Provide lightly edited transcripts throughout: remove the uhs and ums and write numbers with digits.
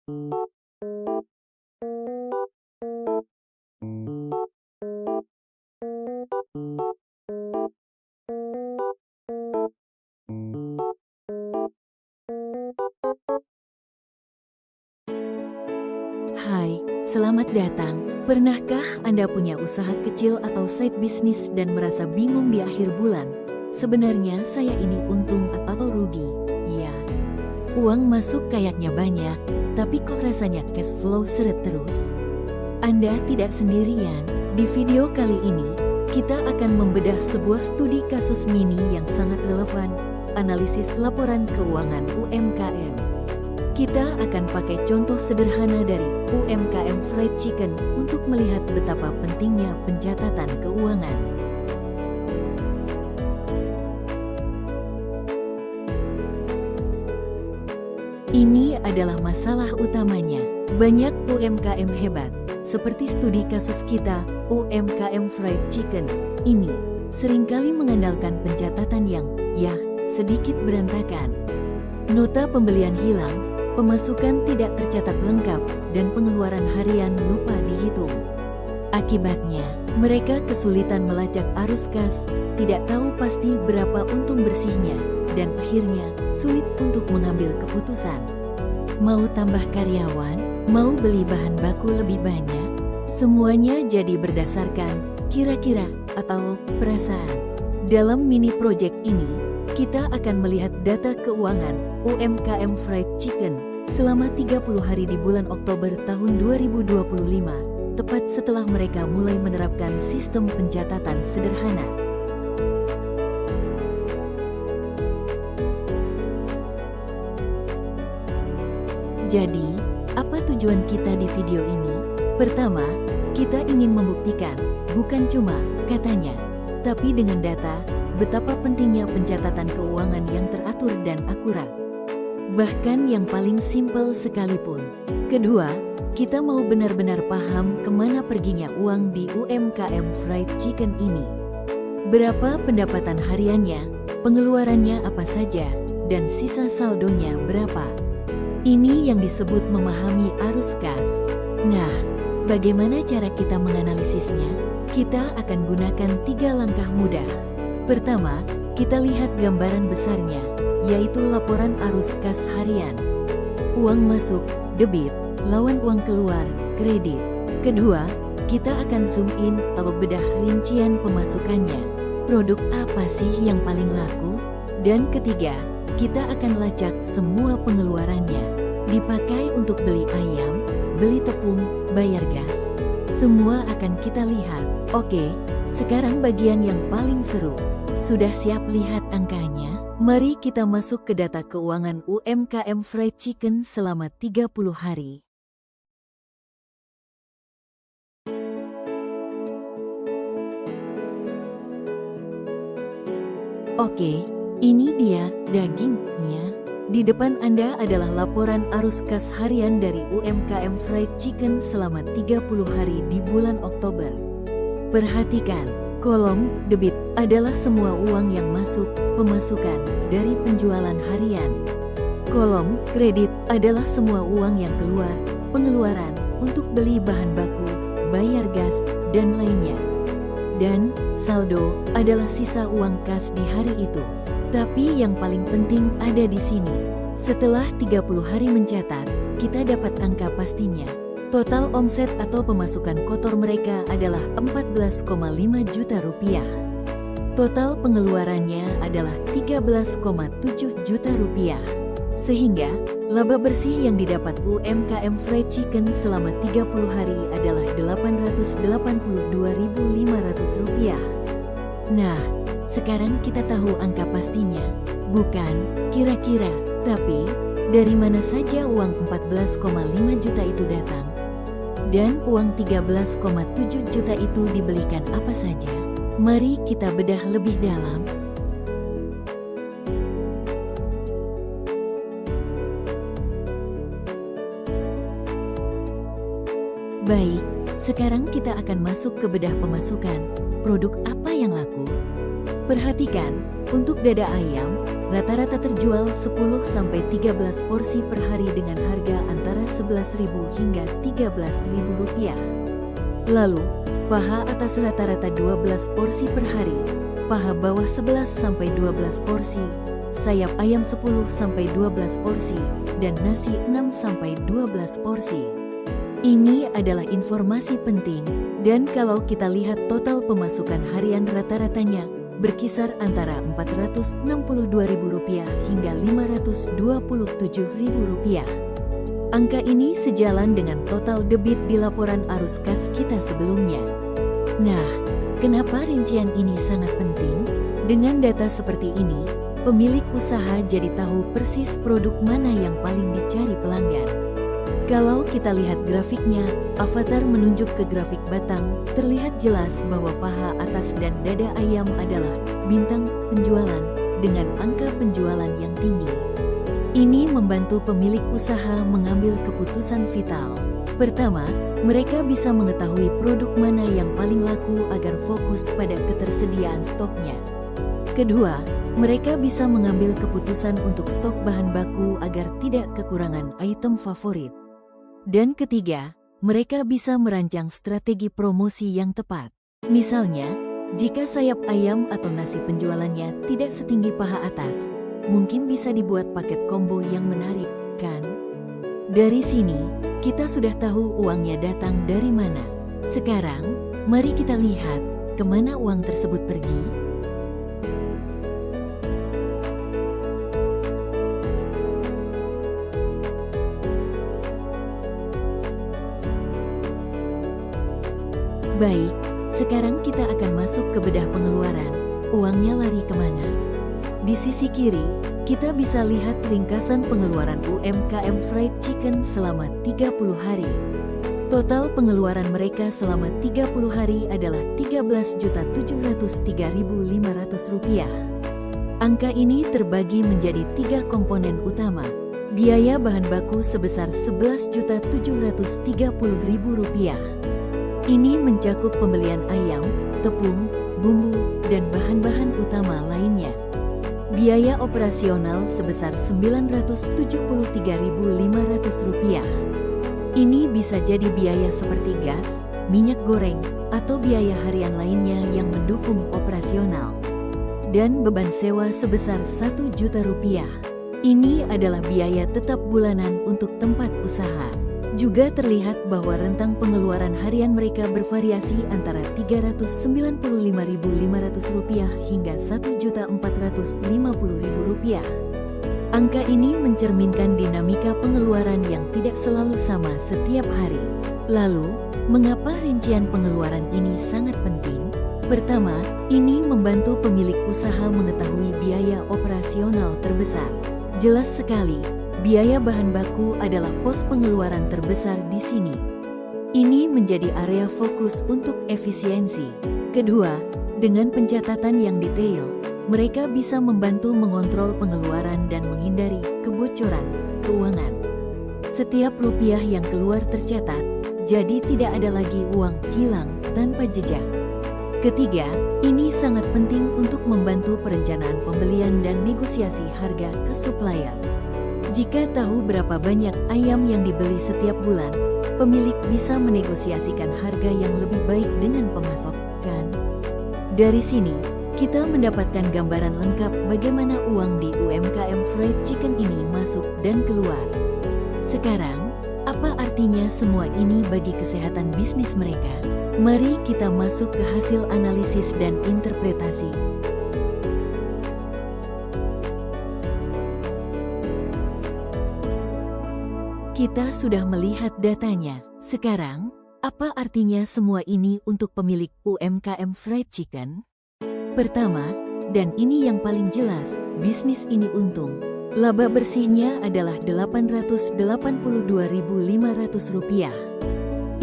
Hai, selamat datang. Pernahkah Anda punya usaha kecil atau side bisnis dan merasa bingung di akhir bulan? Sebenarnya saya ini untung atau rugi? Ya, uang masuk kayaknya banyak, tapi kok rasanya cash flow seret terus? Anda tidak sendirian. Di video kali ini, kita akan membedah sebuah studi kasus mini yang sangat relevan, analisis laporan keuangan UMKM. Kita akan pakai contoh sederhana dari UMKM Fried Chicken untuk melihat betapa pentingnya pencatatan keuangan. Ini adalah masalah utamanya. Banyak UMKM hebat, seperti studi kasus kita, UMKM Fried Chicken, ini seringkali mengandalkan pencatatan yang, sedikit berantakan. Nota pembelian hilang, pemasukan tidak tercatat lengkap, dan pengeluaran harian lupa dihitung. Akibatnya, mereka kesulitan melacak arus kas, tidak tahu pasti berapa untung bersihnya, dan akhirnya sulit untuk mengambil keputusan. Mau tambah karyawan, mau beli bahan baku lebih banyak, semuanya jadi berdasarkan kira-kira atau perasaan. Dalam mini project ini, kita akan melihat data keuangan UMKM Fried Chicken selama 30 hari di bulan Oktober tahun 2025, tepat setelah mereka mulai menerapkan sistem pencatatan sederhana. Jadi, apa tujuan kita di video ini? Pertama, kita ingin membuktikan, bukan cuma katanya, tapi dengan data, betapa pentingnya pencatatan keuangan yang teratur dan akurat. Bahkan yang paling simpel sekalipun. Kedua, kita mau benar-benar paham kemana perginya uang di UMKM Fried Chicken ini. Berapa pendapatan hariannya, pengeluarannya apa saja, dan sisa saldonya berapa. Ini yang disebut memahami arus kas. Nah, bagaimana cara kita menganalisisnya? Kita akan gunakan 3 langkah mudah. Pertama, kita lihat gambaran besarnya, yaitu laporan arus kas harian. Uang masuk, debit, lawan uang keluar, kredit. Kedua, kita akan zoom in atau bedah rincian pemasukannya. Produk apa sih yang paling laku? Dan ketiga, kita akan lacak semua pengeluarannya. Dipakai untuk beli ayam, beli tepung, bayar gas. Semua akan kita lihat. Oke, sekarang bagian yang paling seru. Sudah siap lihat angkanya? Mari kita masuk ke data keuangan UMKM Fried Chicken selama 30 hari. Oke, ini dia dagingnya. Di depan Anda adalah laporan arus kas harian dari UMKM Fried Chicken selama 30 hari di bulan Oktober. Perhatikan, kolom debit adalah semua uang yang masuk, pemasukan dari penjualan harian. Kolom kredit adalah semua uang yang keluar, pengeluaran untuk beli bahan baku, bayar gas, dan lainnya. Dan saldo adalah sisa uang kas di hari itu. Tapi yang paling penting ada di sini. Setelah 30 hari mencatat, kita dapat angka pastinya. Total omset atau pemasukan kotor mereka adalah 14,5 juta rupiah. Total pengeluarannya adalah 13,7 juta rupiah. Sehingga, laba bersih yang didapat UMKM Fried Chicken selama 30 hari adalah 882.500 rupiah. Nah, sekarang kita tahu angka pastinya, bukan kira-kira, tapi dari mana saja uang 14,5 juta itu datang. Dan uang 13,7 juta itu dibelikan apa saja? Mari kita bedah lebih dalam. Baik, sekarang kita akan masuk ke bedah pemasukan. Produk apa yang laku? Perhatikan, untuk dada ayam, rata-rata terjual 10-13 porsi per hari dengan harga antara 11.000 hingga Rp13.000. Lalu, paha atas rata-rata 12 porsi per hari, paha bawah 11-12 porsi, sayap ayam 10-12 porsi, dan nasi 6-12 porsi. Ini adalah informasi penting, dan kalau kita lihat total pemasukan harian rata-ratanya, berkisar antara Rp462.000 hingga Rp527.000. Angka ini sejalan dengan total debit di laporan arus kas kita sebelumnya. Nah, kenapa rincian ini sangat penting? Dengan data seperti ini, pemilik usaha jadi tahu persis produk mana yang paling dicari pelanggan. Kalau kita lihat grafiknya, avatar menunjuk ke grafik batang, terlihat jelas bahwa paha atas dan dada ayam adalah bintang penjualan dengan angka penjualan yang tinggi. Ini membantu pemilik usaha mengambil keputusan vital. Pertama, mereka bisa mengetahui produk mana yang paling laku agar fokus pada ketersediaan stoknya. Kedua, mereka bisa mengambil keputusan untuk stok bahan baku agar tidak kekurangan item favorit. Dan ketiga, mereka bisa merancang strategi promosi yang tepat. Misalnya, jika sayap ayam atau nasi penjualannya tidak setinggi paha atas, mungkin bisa dibuat paket combo yang menarik, kan? Dari sini, kita sudah tahu uangnya datang dari mana. Sekarang, mari kita lihat kemana uang tersebut pergi. Baik, sekarang kita akan masuk ke bedah pengeluaran. Uangnya lari kemana? Di sisi kiri, kita bisa lihat ringkasan pengeluaran UMKM Fried Chicken selama 30 hari. Total pengeluaran mereka selama 30 hari adalah Rp13.703.500. Angka ini terbagi menjadi 3 komponen utama. Biaya bahan baku sebesar Rp11.730.000. Ini mencakup pembelian ayam, tepung, bumbu, dan bahan-bahan utama lainnya. Biaya operasional sebesar Rp973.500. Ini bisa jadi biaya seperti gas, minyak goreng, atau biaya harian lainnya yang mendukung operasional. Dan beban sewa sebesar Rp1 juta. Ini adalah biaya tetap bulanan untuk tempat usaha. Juga terlihat bahwa rentang pengeluaran harian mereka bervariasi antara Rp395.500 hingga Rp1.450.000. Angka ini mencerminkan dinamika pengeluaran yang tidak selalu sama setiap hari. Lalu, mengapa rincian pengeluaran ini sangat penting? Pertama, ini membantu pemilik usaha mengetahui biaya operasional terbesar. Jelas sekali, biaya bahan baku adalah pos pengeluaran terbesar di sini. Ini menjadi area fokus untuk efisiensi. Kedua, dengan pencatatan yang detail, mereka bisa membantu mengontrol pengeluaran dan menghindari kebocoran keuangan. Setiap rupiah yang keluar tercatat, jadi tidak ada lagi uang hilang tanpa jejak. Ketiga, ini sangat penting untuk membantu perencanaan pembelian dan negosiasi harga ke supplier. Jika tahu berapa banyak ayam yang dibeli setiap bulan, pemilik bisa menegosiasikan harga yang lebih baik dengan pemasok, kan? Dari sini, kita mendapatkan gambaran lengkap bagaimana uang di UMKM Fried Chicken ini masuk dan keluar. Sekarang, apa artinya semua ini bagi kesehatan bisnis mereka? Mari kita masuk ke hasil analisis dan interpretasi. Kita sudah melihat datanya. Sekarang, apa artinya semua ini untuk pemilik UMKM Fried Chicken? Pertama, dan ini yang paling jelas, bisnis ini untung. Laba bersihnya adalah Rp882.500.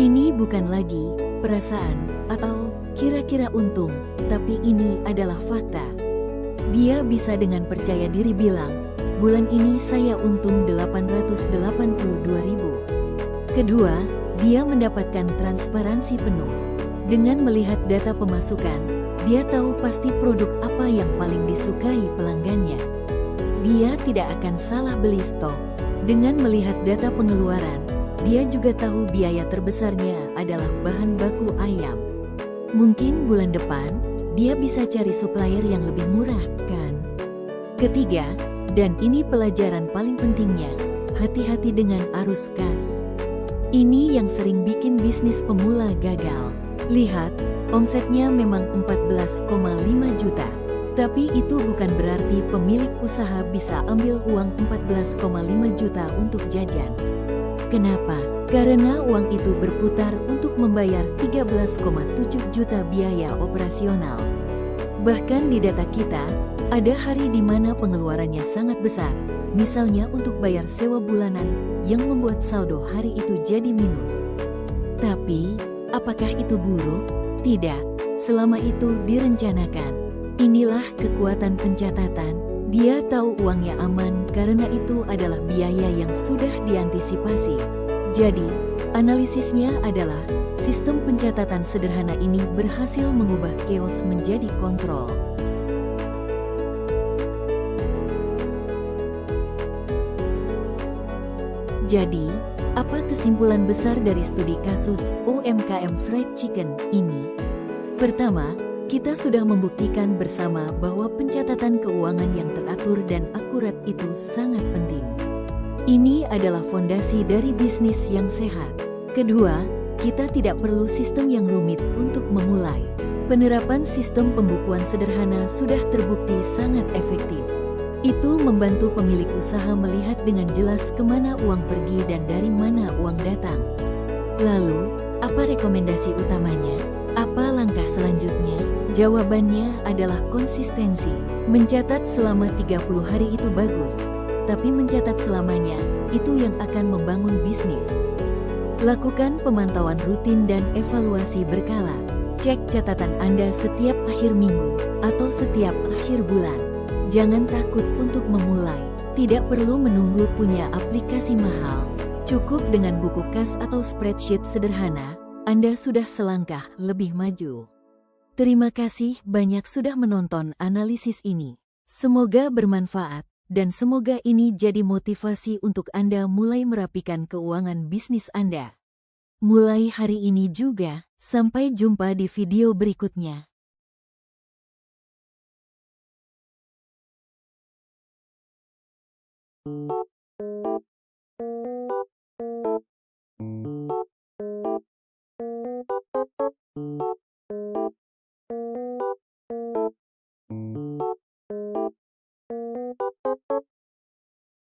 Ini bukan lagi perasaan atau kira-kira untung, tapi ini adalah fakta. Dia bisa dengan percaya diri bilang, bulan ini saya untung 882.000. Kedua, dia mendapatkan transparansi penuh. Dengan melihat data pemasukan, dia tahu pasti produk apa yang paling disukai pelanggannya. Dia tidak akan salah beli stok. Dengan melihat data pengeluaran, Dia juga tahu biaya terbesarnya adalah bahan baku ayam. Mungkin bulan depan, dia bisa cari supplier yang lebih murah, kan? Ketiga, dan ini pelajaran paling pentingnya, hati-hati dengan arus kas. Ini yang sering bikin bisnis pemula gagal. Lihat, omsetnya memang 14,5 juta. Tapi itu bukan berarti pemilik usaha bisa ambil uang 14,5 juta untuk jajan. Kenapa? Karena uang itu berputar untuk membayar 13,7 juta biaya operasional. Bahkan di data kita, ada hari di mana pengeluarannya sangat besar, misalnya untuk bayar sewa bulanan yang membuat saldo hari itu jadi minus. Tapi, apakah itu buruk? Tidak, selama itu direncanakan. Inilah kekuatan pencatatan. Dia tahu uangnya aman karena itu adalah biaya yang sudah diantisipasi. Jadi, analisisnya adalah sistem pencatatan sederhana ini berhasil mengubah chaos menjadi kontrol. Jadi, apa kesimpulan besar dari studi kasus UMKM Fried Chicken ini? Pertama, kita sudah membuktikan bersama bahwa pencatatan keuangan yang teratur dan akurat itu sangat penting. Ini adalah fondasi dari bisnis yang sehat. Kedua, kita tidak perlu sistem yang rumit untuk memulai. Penerapan sistem pembukuan sederhana sudah terbukti sangat efektif. Itu membantu pemilik usaha melihat dengan jelas kemana uang pergi dan dari mana uang datang. Lalu, apa rekomendasi utamanya? Apa langkah selanjutnya? Jawabannya adalah konsistensi. Mencatat selama 30 hari itu bagus, tapi mencatat selamanya, itu yang akan membangun bisnis. Lakukan pemantauan rutin dan evaluasi berkala. Cek catatan Anda setiap akhir minggu atau setiap akhir bulan. Jangan takut untuk memulai. Tidak perlu menunggu punya aplikasi mahal. Cukup dengan buku kas atau spreadsheet sederhana, Anda sudah selangkah lebih maju. Terima kasih banyak sudah menonton analisis ini. Semoga bermanfaat, dan semoga ini jadi motivasi untuk Anda mulai merapikan keuangan bisnis Anda. Mulai hari ini juga, sampai jumpa di video berikutnya.